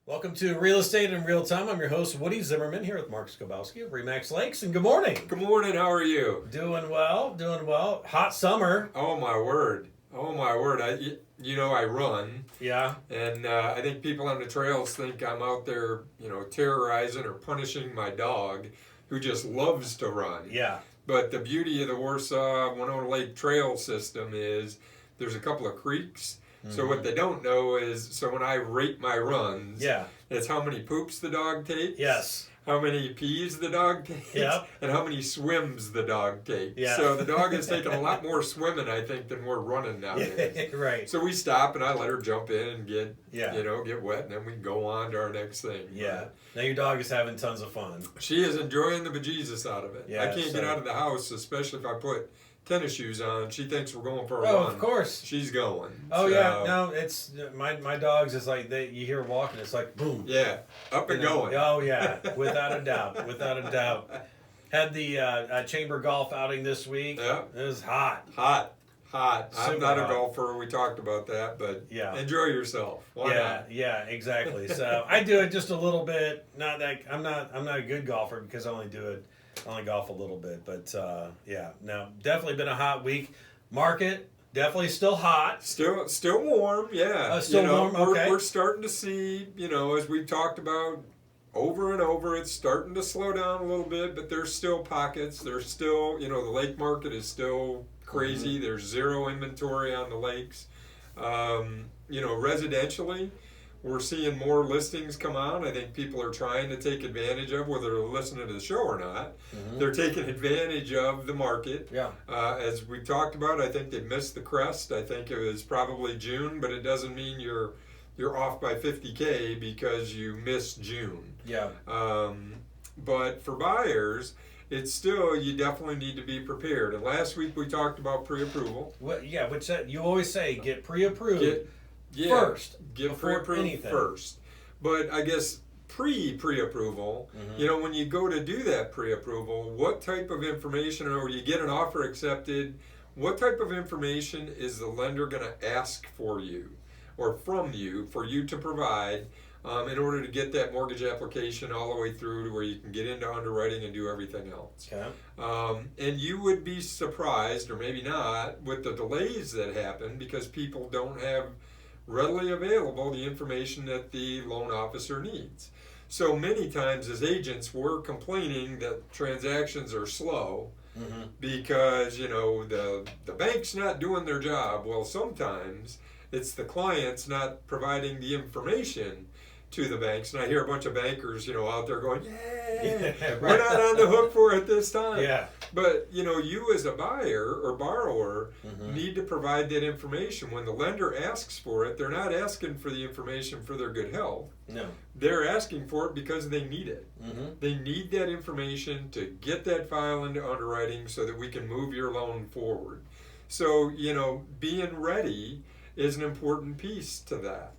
Welcome to Real Estate in Real Time. I'm your host, Woody Zimmerman, here with Mark Skobowski of RE/MAX Lakes, and good morning. Good morning, how are you? Doing well, doing well. Hot summer. Oh my word. I run. Yeah. And I think people on the trails think I'm out there, terrorizing or punishing my dog who just loves to run. Yeah. But the beauty of the Warsaw-Winona Lake Trail system is there's a couple of creeks. So what they don't know is, when I rate my runs, it's how many poops the dog takes. Yes. How many pees the dog takes, and how many swims the dog takes. Yeah. So the dog has taken a lot more swimming, I think, than we're running nowadays. Right. So we stop and I let her jump in and get wet, and then we go on to our next thing. Yeah. Now your dog is having tons of fun. She is enjoying the bejesus out of it. Yeah, I can't get out of the house, especially if I put tennis shoes on. She thinks we're going for a run. Oh, of course. She's going. Oh, yeah. No, it's my dogs is like you hear walking, it's like boom. Yeah, up and going. Oh yeah, without a doubt, without a doubt. Had the chamber golf outing this week. Yeah. It was hot. Hot. I'm not a hot. golfer. We talked about that, but enjoy yourself. Why not? Yeah, exactly. So I do it just a little bit. Not that I'm not a good golfer because I only golf a little bit, but no, definitely been a hot week. Market definitely still hot. Still warm, yeah. Still warm. Okay. We're starting to see, as we've talked about over and over, it's starting to slow down a little bit, but there's still pockets. There's still, the lake market is still crazy. Mm-hmm. There's zero inventory on the lakes. Residentially, we're seeing more listings come on. I think people are trying to take advantage of, whether they're listening to the show or not. Mm-hmm. They're taking advantage of the market. Yeah. As we talked about, I think they missed the crest. I think it was probably June, but it doesn't mean you're off by 50K because you missed June. Yeah. But for buyers, it's still, you definitely need to be prepared. And last week we talked about pre-approval. Which you always say, get pre-approved. First, get pre-approved first. But I guess pre-approval, when you go to do that pre-approval, what type of information, or you get an offer accepted, what type of information is the lender going to ask for you or from you for you to provide in order to get that mortgage application all the way through to where you can get into underwriting and do everything else. Okay. And you would be surprised, or maybe not, with the delays that happen because people don't have readily available the information that the loan officer needs. So many times as agents, we're complaining that transactions are slow because, the bank's not doing their job. Well, sometimes it's the clients not providing the information to the banks. And I hear a bunch of bankers, out there going, we're not on the hook for it this time. Yeah. But, you as a buyer or borrower need to provide that information. When the lender asks for it, they're not asking for the information for their good health. No. They're asking for it because they need it. Mm-hmm. They need that information to get that file into underwriting so that we can move your loan forward. So, being ready is an important piece to that.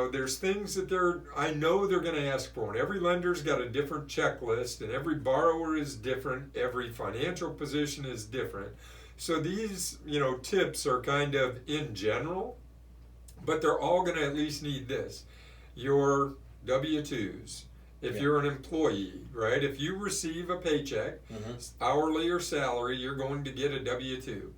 There's things that I know they're going to ask for, and every lender's got a different checklist, and every borrower is different, every financial position is different. So these, tips are kind of in general, but they're all going to at least need this. Your W-2s. If you're an employee, right? If you receive a paycheck, hourly or salary, you're going to get a W-2.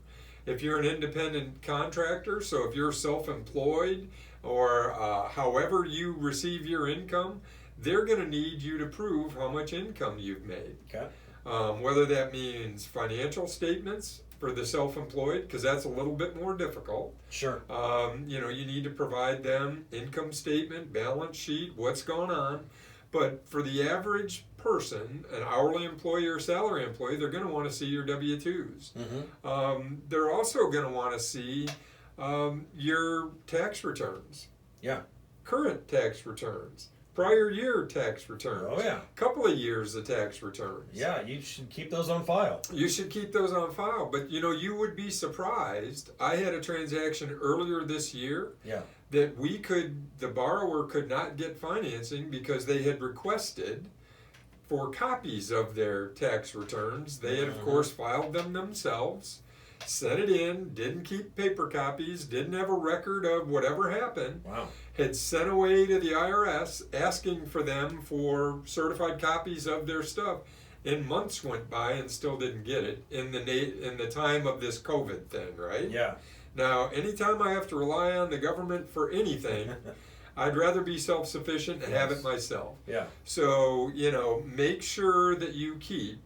If you're an independent contractor, so if you're self-employed or however you receive your income, they're going to need you to prove how much income you've made. Okay. Whether that means financial statements for the self-employed, because that's a little bit more difficult. Sure. You need to provide them income statement, balance sheet, what's going on. But for the average person, an hourly employee or salary employee, they're going to want to see your W-2s. They're also going to want to see your tax returns. Yeah. Current tax returns. Prior year tax returns. Oh, yeah. Couple of years of tax returns. Yeah, you should keep those on file. You should keep those on file. But, you would be surprised. I had a transaction earlier this year. Yeah. That the borrower could not get financing because they had requested for copies of their tax returns. They had, of course, filed them themselves. sent it in, didn't keep paper copies, didn't have a record of whatever happened. Wow. Had sent away to the IRS asking for them for certified copies of their stuff, and months went by and still didn't get it in the time of this COVID thing, right? Yeah. Now, anytime I have to rely on the government for anything, I'd rather be self-sufficient and have it myself. Yeah. So, make sure that you keep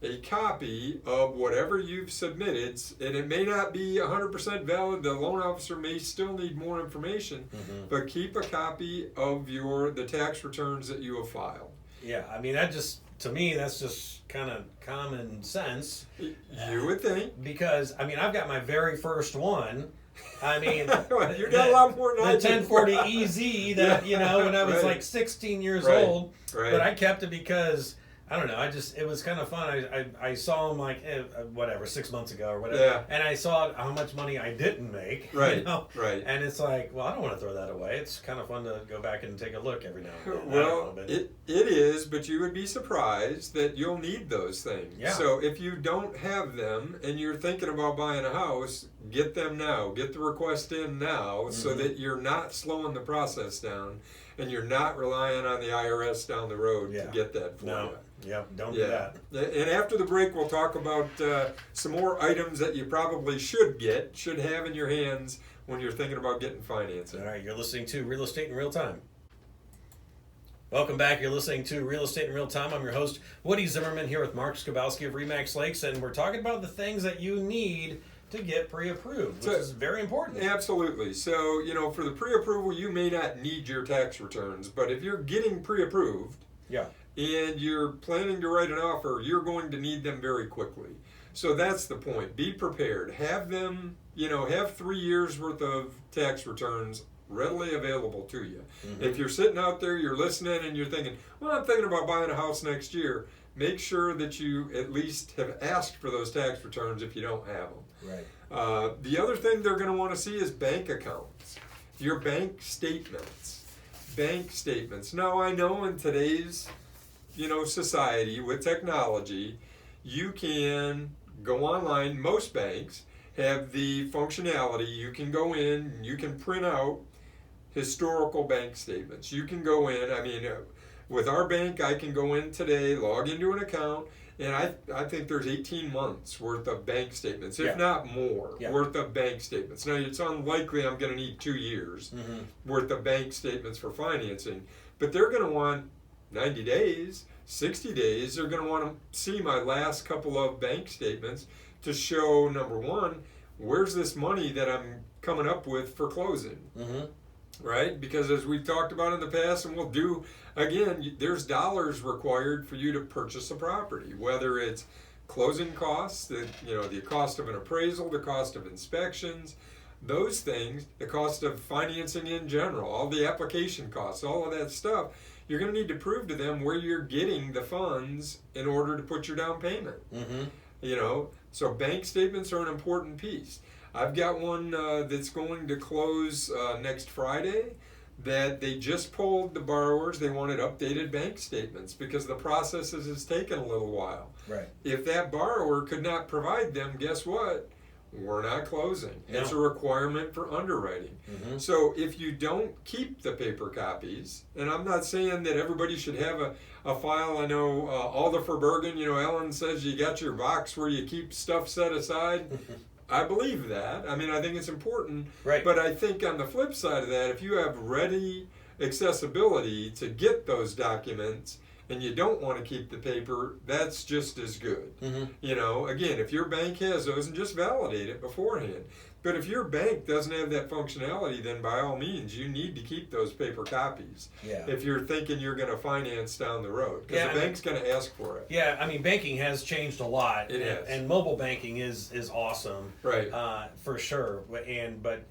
a copy of whatever you've submitted, and it may not be 100% valid. The loan officer may still need more information, but keep a copy of the tax returns that you have filed. Yeah, I mean, to me, that's just kind of common sense. You would think. Because, I mean, I've got my very first one. I mean, you got a lot more than I the 1040 EZ that, when I was like 16 years old. Right. But I kept it because, I don't know, it was kind of fun. I saw them like, 6 months ago or whatever. Yeah. And I saw how much money I didn't make. Right, right. And it's like, well, I don't want to throw that away. It's kind of fun to go back and take a look every now and then. Well, it is, but you would be surprised that you'll need those things. Yeah. So if you don't have them and you're thinking about buying a house, get them now. Get the request in now so that you're not slowing the process down and you're not relying on the IRS down the road to get that for you. Yeah, don't do that. And after the break, we'll talk about some more items that you probably should have in your hands when you're thinking about getting financing. All right, you're listening to Real Estate in Real Time. Welcome back. You're listening to Real Estate in Real Time. I'm your host, Woody Zimmerman, here with Mark Skabowski of RE/MAX Lakes, and we're talking about the things that you need to get pre-approved, which is very important. Absolutely. So, for the pre-approval, you may not need your tax returns, but if you're getting pre-approved, and you're planning to write an offer, you're going to need them very quickly. So that's the point. Be prepared. Have them, have 3 years worth of tax returns readily available to you. If you're sitting out there, you're listening, and you're thinking, well, I'm thinking about buying a house next year, make sure that you at least have asked for those tax returns if you don't have them. Right. The other thing they're going to want to see is bank accounts, your bank statements. Bank statements. Now, I know in today's society with technology, you can go online. Most banks have the functionality. You can go in, you can print out historical bank statements. You can go in, with our bank, I can go in today, log into an account, and I think there's 18 months worth of bank statements, if not more, worth of bank statements. Now, it's unlikely I'm going to need 2 years worth of bank statements for financing, but they're going to want 90 days, 60 days, they're going to want to see my last couple of bank statements to show, number one, where's this money that I'm coming up with for closing, right? Because as we've talked about in the past, and we'll do again, there's dollars required for you to purchase a property, whether it's closing costs, the cost of an appraisal, the cost of inspections, those things, the cost of financing in general, all the application costs, all of that stuff. You're going to need to prove to them where you're getting the funds in order to put your down payment. So bank statements are an important piece. I've got one that's going to close next Friday that they just pulled the borrowers. They wanted updated bank statements because the process has taken a little while. Right. If that borrower could not provide them, guess what? We're not closing. No. It's a requirement for underwriting. So if you don't keep the paper copies, and I'm not saying that everybody should have a file. I know Alder for Bergen, Ellen says you got your box where you keep stuff set aside. I believe that. I think it's important. Right. But I think on the flip side of that, if you have ready accessibility to get those documents, and you don't want to keep the paper, that's just as good. Again, if your bank has those, and just validate it beforehand. But if your bank doesn't have that functionality, then by all means, you need to keep those paper copies. If you're thinking you're going to finance down the road, because the bank's going to ask for it. Banking has changed a lot. It has. And mobile banking is awesome. Right. For sure. But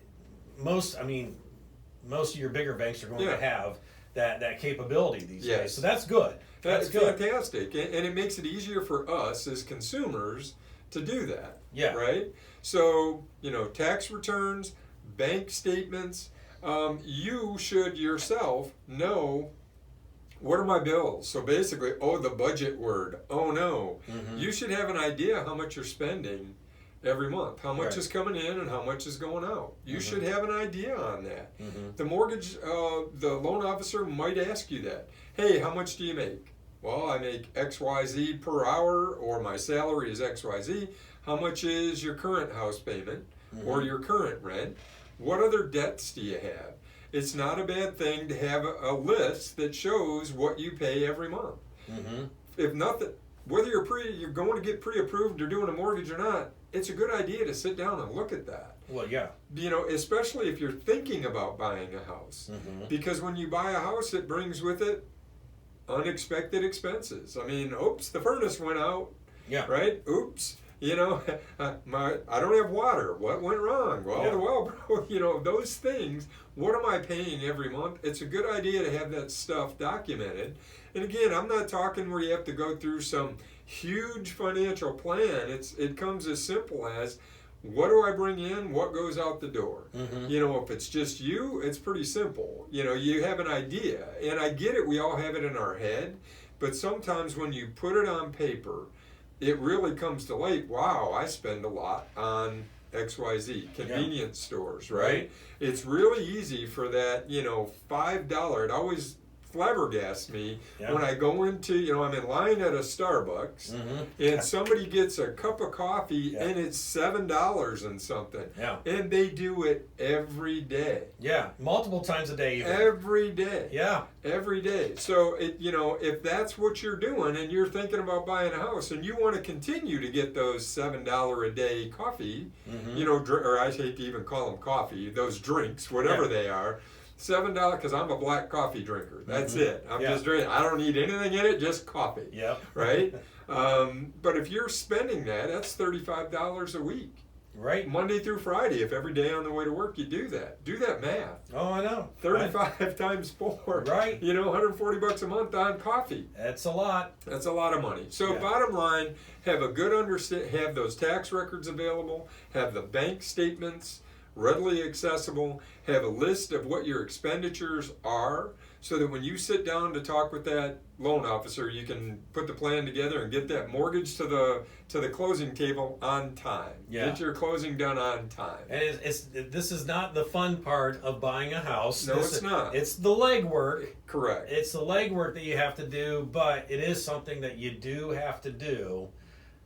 most of your bigger banks are going to have that capability these days. So that's good. That's good. Fantastic. And it makes it easier for us as consumers to do that. Right? So, tax returns, bank statements, you should yourself know, what are my bills? So basically, the budget word. Oh no. You should have an idea how much you're spending every month. How much Right. is coming in and how much is going out. You Mhm. should have an idea on that. Mhm. The mortgage, the loan officer might ask you that. Hey, how much do you make? Well, I make XYZ per hour, or my salary is XYZ. How much is your current house payment or your current rent? What other debts do you have? It's not a bad thing to have a list that shows what you pay every month. Mm-hmm. If nothing, whether you're going to get pre-approved or doing a mortgage or not, it's a good idea to sit down and look at that. Well, yeah. You know, especially if you're thinking about buying a house. Mm-hmm. Because when you buy a house, it brings with it unexpected expenses. I mean, oops, the furnace went out, Yeah. right? Oops, you know, I don't have water. What went wrong? Well, Yeah. the well broke. You know, those things. What am I paying every month? It's a good idea to have that stuff documented. And again, I'm not talking where you have to go through some huge financial plan. It comes as simple as, what do I bring in? What goes out the door? Mm-hmm. You know, if it's just you, it's pretty simple. You know, you have an idea. And I get it, we all have it in our head. But sometimes when you put it on paper, it really comes to light. Wow, I spend a lot on XYZ, convenience stores, right? Right. It's really easy for that, you know, $5. It always flabbergasts me Yeah. when I go into, you know, I'm in line at a Starbucks Mm-hmm. and somebody gets a cup of coffee Yeah. and it's $7 and something. Yeah. And they do it every day. Yeah. Multiple times a day even. Every day. Yeah. Every day. So, you know, if that's what you're doing and you're thinking about buying a house and you want to continue to get those $7 a day coffee, Mm-hmm. you know, or I hate to even call them coffee, those drinks, whatever Yeah. they are, $7, because I'm a black coffee drinker. That's Mhm. it. I'm Yeah. just drinking. I don't need anything in it, just coffee. Yep. Right? But if you're spending that, that's $35 a week. Right. Monday through Friday, if every day on the way to work you do that. Do that math. Oh, I know. 35 times 4. Right. You know, $140 a month on coffee. That's a lot. That's a lot of money. So Yeah. bottom line, have a good have those tax records available, have the bank statements readily accessible, have a list of what your expenditures are, so that when you sit down to talk with that loan officer, you can put the plan together and get that mortgage to the closing table on time. Yeah. Get your closing done on time. And this is not the fun part of buying a house. No, it's not. It's the legwork. Correct. It's the legwork that you have to do, but it is something that you do have to do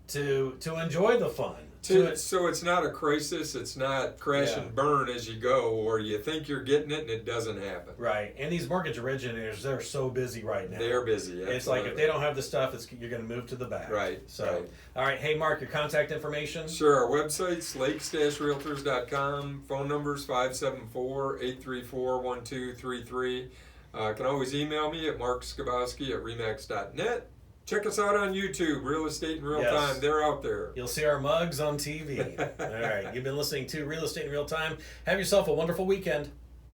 to enjoy the fun. So it's not a crisis. It's not crash Yeah. and burn as you go, or you think you're getting it and it doesn't happen. Right. And these mortgage originators, they're so busy right now. They're busy. It's like if they don't have the stuff, you're going to move to the back. Right, So, right. all right. Hey, Mark, your contact information? Sure, our website's lakes-realtors.com. Phone number's 574-834-1233. Can always email me at markskabowski@remax.net. Check us out on YouTube, Real Estate in Real Yes. Time. They're out there. You'll see our mugs on TV. All right. You've been listening to Real Estate in Real Time. Have yourself a wonderful weekend.